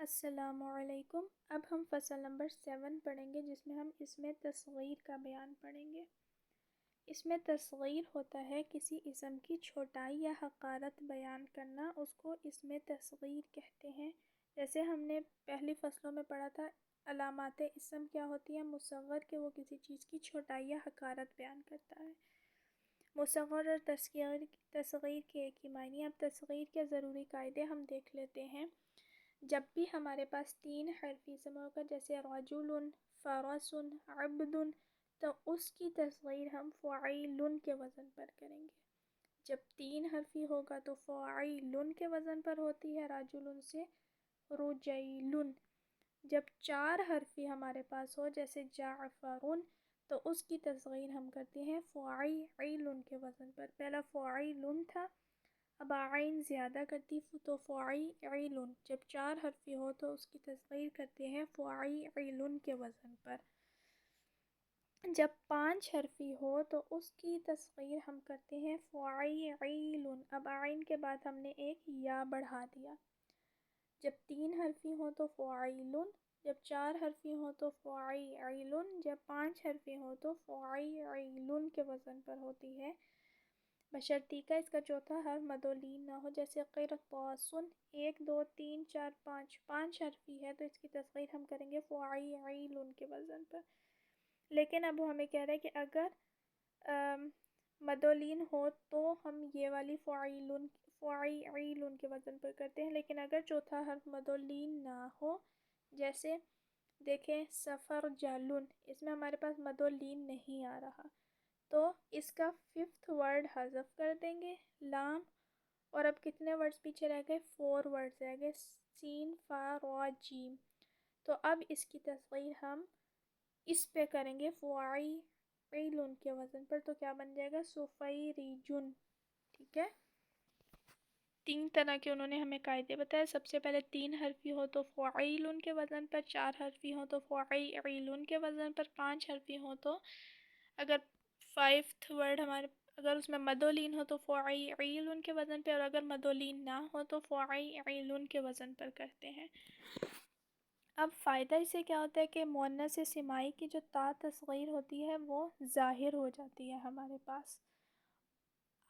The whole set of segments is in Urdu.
السلام علیکم۔ اب ہم فصل نمبر 7 پڑھیں گے، جس میں ہم اسم تصغیر کا بیان پڑھیں گے۔ اسم تصغیر ہوتا ہے کسی اسم کی چھوٹائی یا حقارت بیان کرنا، اس کو اسم تصغیر کہتے ہیں۔ جیسے ہم نے پہلی فصلوں میں پڑھا تھا، علامات اسم کیا ہوتی ہیں؟ مصغر، کہ وہ کسی چیز کی چھوٹائی یا حقارت بیان کرتا ہے۔ مصغر اور تصغیر کے ایک ہی معنی۔ اب تصغیر کے ضروری قاعدے ہم دیکھ لیتے ہیں۔ جب بھی ہمارے پاس 3 حرفی اسم ہوگا، جیسے رجل، فرس، عبد، تو اس کی تصغیر ہم فعیل کے وزن پر کریں گے۔ جب 3 حرفی ہوگا تو فعیل کے وزن پر ہوتی ہے، رجل سے رجیل۔ جب 4 حرفی ہمارے پاس ہو، جیسے جعفر، تو اس کی تصغیر ہم کرتے ہیں فعیل کے وزن پر۔ پہلا فعیل تھا، اب عین زیادہ کرتی تو فعیل۔ جب 4 حرفی ہو تو اس کی تصغیر کرتے ہیں فعیل کے وزن پر۔ جب 5 حرفی ہو تو اس کی تصغیر ہم کرتے ہیں فعیل۔ اب عین کے بعد ہم نے ایک یا بڑھا دیا۔ جب 3 حرفی ہو تو فعیل، جب 4 حرفی ہو تو فعیل، جب 5 حرفی ہو تو فعیل کے وزن پر ہوتی ہے، بشرطیکہ کا اس کا چوتھا حرف مد و لین نہ ہو۔ جیسے قرطاس، 1 2 3 4 5 حرفی ہے تو اس کی تصغیر ہم کریں گے فعیل کے وزن پر۔ لیکن اب ہمیں کہہ رہے ہیں کہ اگر مد و لین ہو تو ہم یہ والی فعیل کے وزن پر کرتے ہیں، لیکن اگر چوتھا حرف مد و لین نہ ہو، جیسے دیکھیں سفر جالن، اس میں ہمارے پاس مد و لین نہیں آ رہا، تو اس کا 5th ورڈ حذف کر دیں گے، لام۔ اور اب کتنے ورڈز پیچھے رہ گئے؟ 4 ورڈز رہ گئے، سین، فا، را، جیم۔ تو اب اس کی تصغیر ہم اس پہ کریں گے فعیل کے وزن پر، تو کیا بن جائے گا؟ سفیریجن۔ ٹھیک ہے، 3 طرح کے انہوں نے ہمیں قاعدے بتائے۔ سب سے پہلے 3 حرفی ہو تو فعیل کے وزن پر، 4 حرفی ہو تو فعیل کے وزن پر، 5 حرفی ہو تو اگر 5th ورڈ ہمارے اگر اس میں مد و لین ہو تو فعیل کے وزن پہ، اور اگر مد و لین نہ ہو تو فعیل کے وزن پر کرتے ہیں۔ اب فائدہ اس سے کیا ہوتا ہے کہ مؤنث سماعی کی جو تا تصغیر ہوتی ہے وہ ظاہر ہو جاتی ہے ہمارے پاس۔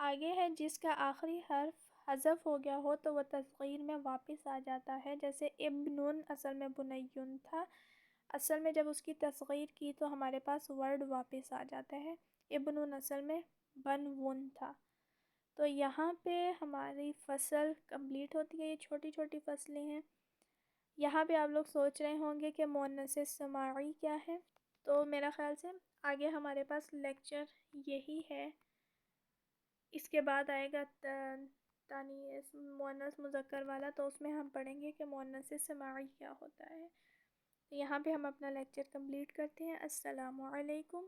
آگے ہے جس کا آخری حرف حذف ہو گیا ہو تو وہ تصغیر میں واپس آ جاتا ہے، جیسے ابن، اصل میں بنیون تھا، اصل میں جب اس کی تصغیر کی تو ہمارے پاس ورڈ واپس آ جاتا ہے، ابن اصل میں بنون تھا۔ تو یہاں پہ ہماری فصل کمپلیٹ ہوتی ہے، یہ چھوٹی چھوٹی فصلیں ہیں۔ یہاں پہ آپ لوگ سوچ رہے ہوں گے کہ مؤنث سماعی کیا ہے، تو میرا خیال سے آگے ہمارے پاس لیکچر یہی ہے، اس کے بعد آئے گا تانیث مؤنث مذکر والا، تو اس میں ہم پڑھیں گے کہ مؤنث سماعی کیا ہوتا ہے۔ یہاں پہ ہم اپنا لیکچر کمپلیٹ کرتے ہیں۔ السلام علیکم۔